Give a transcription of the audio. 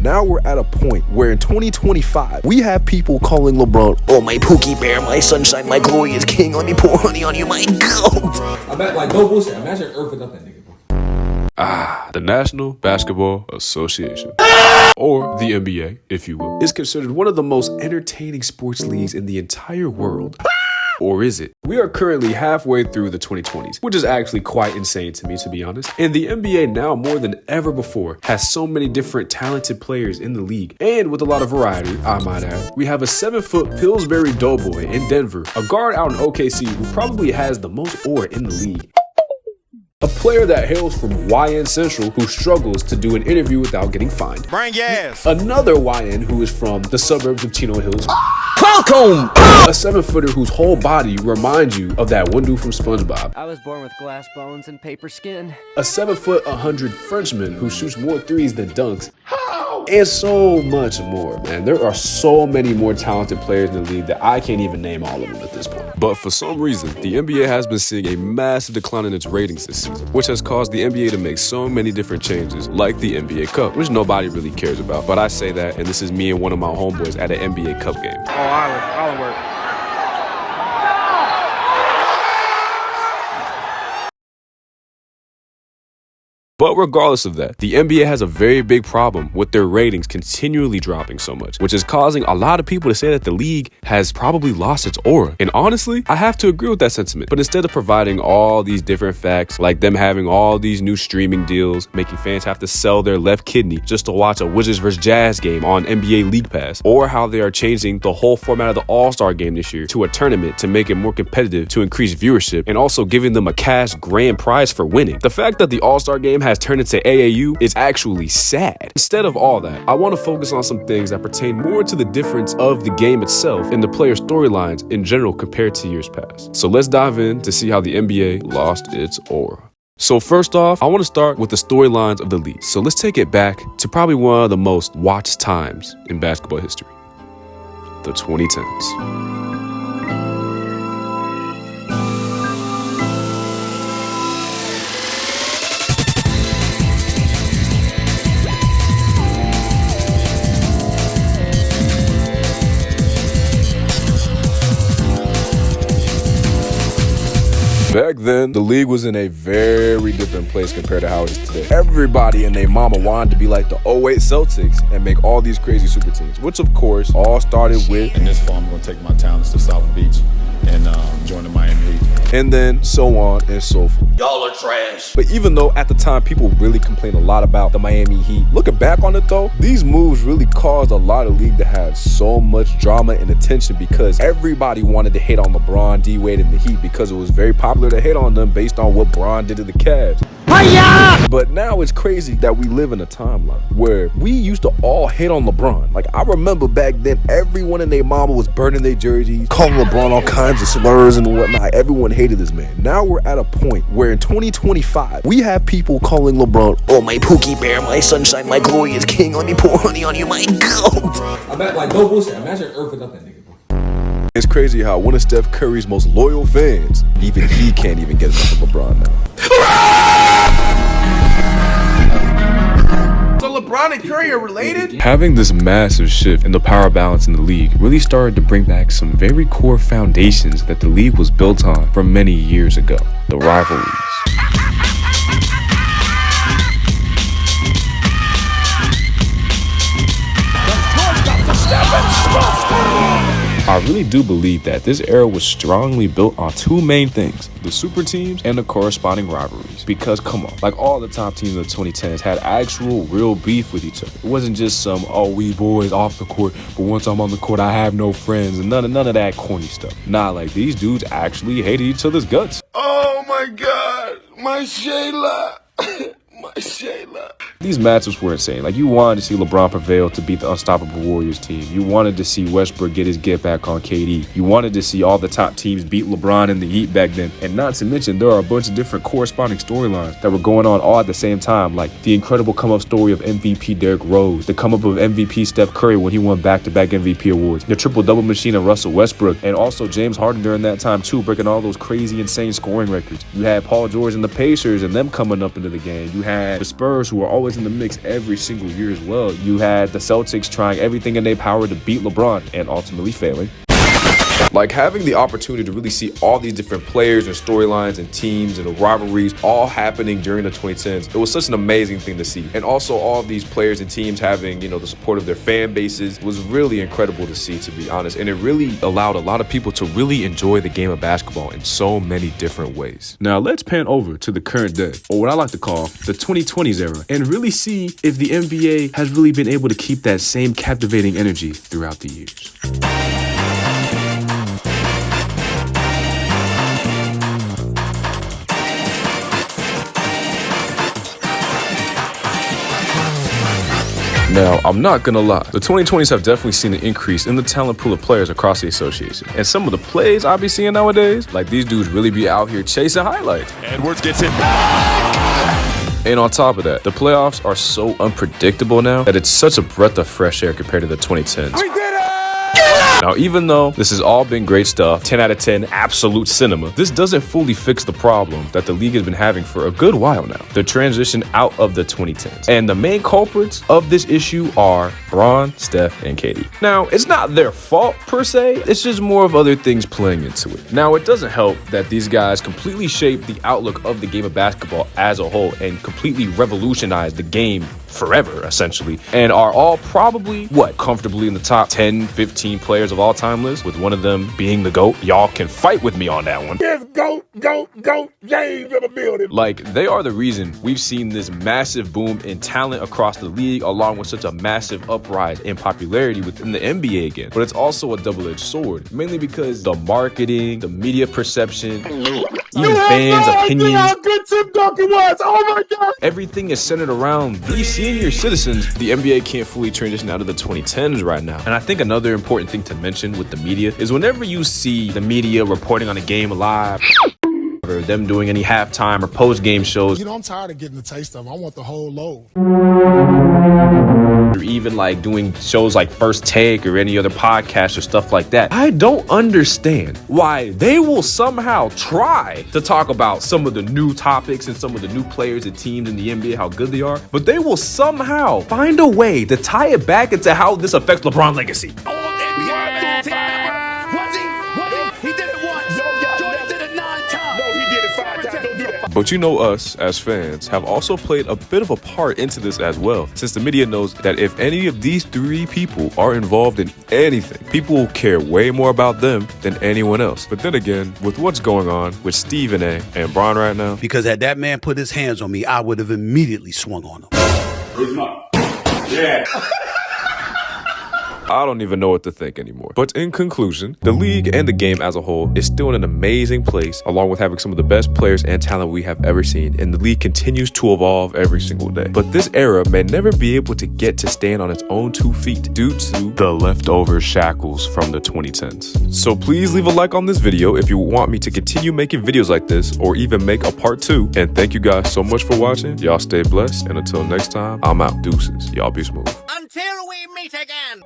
Now we're at a point where in 2025, we have people calling LeBron, oh, my Pookie Bear, my sunshine, my glorious king, let me pour honey on you, my goat. I bet, like, no bullshit. Imagine Irving up that nigga, bro. The National Basketball Association, or the NBA, if you will, is considered one of the most entertaining sports leagues in the entire world. Or is it? We are currently halfway through the 2020s, which is actually quite insane to me, to be honest. And the NBA now more than ever before has so many different talented players in the league. And with a lot of variety, I might add, we have a 7-foot Pillsbury Doughboy in Denver, a guard out in OKC who probably has the most aura in the league. A player that hails from YN Central who struggles to do an interview without getting fined. Bring gas. Another YN who is from the suburbs of Chino Hills. Falcon! A 7-footer wwhose whole body reminds you of that one dude from SpongeBob. I was born with glass bones and paper skin. A 7'100" Frenchman who shoots more threes than dunks. And so much more, man. There are so many more talented players in the league that I can't even name all of them at this point. But for some reason, the NBA has been seeing a massive decline in its ratings this season, which has caused the NBA to make so many different changes, like the NBA Cup, which nobody really cares about. But I say that, and this is me and one of my homeboys at an NBA Cup game. Oh, I'll work. But regardless of that, the NBA has a very big problem with their ratings continually dropping so much, which is causing a lot of people to say that the league has probably lost its aura. And honestly, I have to agree with that sentiment. But instead of providing all these different facts, like them having all these new streaming deals, making fans have to sell their left kidney just to watch a Wizards vs. Jazz game on NBA League Pass, or how they are changing the whole format of the All-Star game this year to a tournament to make it more competitive to increase viewership, and also giving them a cash grand prize for winning. The fact that the All-Star game has turned into AAU is actually sad. Instead of all that, I want to focus on some things that pertain more to the difference of the game itself and the player storylines in general compared to years past. So let's dive in to see how the NBA lost its aura. So first off, I want to start with the storylines of the league. So let's take it back to probably one of the most watched times in basketball history, the 2010s. Back then, the league was in a very different place compared to how it is today. Everybody and their mama wanted to be like the 08 Celtics and make all these crazy super teams, which of course all started with... In this fall, I'm going to take my talents to South Beach and join the Miami Heat. And then so on and so forth. Y'all are trash. But even though at the time people really complained a lot about the Miami Heat, looking back on it though, these moves really caused a lot of league to have so much drama and attention because everybody wanted to hate on LeBron, D-Wade, and the Heat because it was very popular to hate on them based on what Bron did to the Cavs. Hi-ya! But now it's crazy that we live in a timeline where we used to all hate on LeBron. Like, I remember back then, everyone and their mama was burning their jerseys, calling LeBron all kinds of slurs and whatnot. Everyone hated this man. Now we're at a point where in 2025, we have people calling LeBron, oh, my Pookie Bear, my sunshine, my glorious king, let me pour honey on you, my goat. I bet, like, no bullshit. Imagine Irving up that nigga, bro. It's crazy how one of Steph Curry's most loyal fans, even he can't even get enough of LeBron now. So LeBron and Curry are related? Having this massive shift in the power balance in the league really started to bring back some very core foundations that the league was built on from many years ago. The rivalries. I really do believe that this era was strongly built on two main things, the super teams and the corresponding rivalries. Because come on, like all the top teams of the 2010s had actual real beef with each other. It wasn't just some, oh, we boys off the court, but once I'm on the court, I have no friends, and none of that corny stuff. Nah, like these dudes actually hated each other's guts. Oh my God, my Shayla. My Shayla. These matchups were insane. Like, you wanted to see LeBron prevail to beat the unstoppable Warriors team. You wanted to see Westbrook get his get back on KD. You wanted to see all the top teams beat LeBron and the Heat back then. And not to mention, there are a bunch of different corresponding storylines that were going on all at the same time, like the incredible come-up story of MVP Derrick Rose, the come-up of MVP Steph Curry when he won back-to-back MVP awards, the triple-double machine of Russell Westbrook, and also James Harden during that time too, breaking all those crazy, insane scoring records. You had Paul George and the Pacers and them coming up into the game. You had had the Spurs, who are always in the mix every single year as well. You had the Celtics trying everything in their power to beat LeBron and ultimately failing. Like, having the opportunity to really see all these different players and storylines and teams and the rivalries all happening during the 2010s, it was such an amazing thing to see. And also all of these players and teams having, you know, the support of their fan bases was really incredible to see, to be honest. And it really allowed a lot of people to really enjoy the game of basketball in so many different ways. Now let's pan over to the current day, or what I like to call the 2020s era, and really see if the NBA has really been able to keep that same captivating energy throughout the years. Now, I'm not gonna lie, the 2020s have definitely seen an increase in the talent pool of players across the association. And some of the plays I be seeing nowadays, like these dudes really be out here chasing highlights. Edwards gets it. And on top of that, the playoffs are so unpredictable now that it's such a breath of fresh air compared to the 2010s. Now, even though this has all been great stuff, 10 out of 10 absolute cinema, this doesn't fully fix the problem that the league has been having for a good while now, the transition out of the 2010s. And the main culprits of this issue are Bron, Steph, and KD. Now, it's not their fault per se, it's just more of other things playing into it. Now, it doesn't help that these guys completely shaped the outlook of the game of basketball as a whole and completely revolutionized the game forever, essentially, and are all probably, comfortably in the top 10, 15 players of all time list, with one of them being the GOAT. Y'all can fight with me on that one. Yes, GOAT, James in the building. Like, they are the reason we've seen this massive boom in talent across the league, along with such a massive uprise in popularity within the NBA again. But it's also a double-edged sword, mainly because the marketing, the media perception, even fans' opinions, how good Tim Duncan was. Oh my God. everything is centered around these senior citizens. The NBA can't fully transition out of the 2010s right now. And I think another important thing to mention with the media is whenever you see the media reporting on a game live, or them doing any halftime or post-game shows, You know, I'm tired of getting the taste of it. I want the whole load. or even like doing shows like First Take or any other podcast or stuff like that, I don't understand why they will somehow try to talk about some of the new topics and some of the new players and teams in the NBA, how good they are, but they will somehow find a way to tie it back into how this affects LeBron's legacy. But you know, us as fans have also played a bit of a part into this as well, since the media knows that if any of these three people are involved in anything, people will care way more about them than anyone else. But then again, with what's going on with Stephen A. and Bron right now, Because had that man put his hands on me, I would have immediately swung on him. I don't even know what to think anymore. But in conclusion, the league and the game as a whole is still in an amazing place, along with having some of the best players and talent we have ever seen, and the league continues to evolve every single day. But this era may never be able to get to stand on its own 2 feet due to the leftover shackles from the 2010s. So please leave a like on this video if you want me to continue making videos like this, or even make a part 2. And thank you guys so much for watching. Y'all stay blessed, and until next time, I'm out. Deuces. Y'all be smooth. Until we meet again.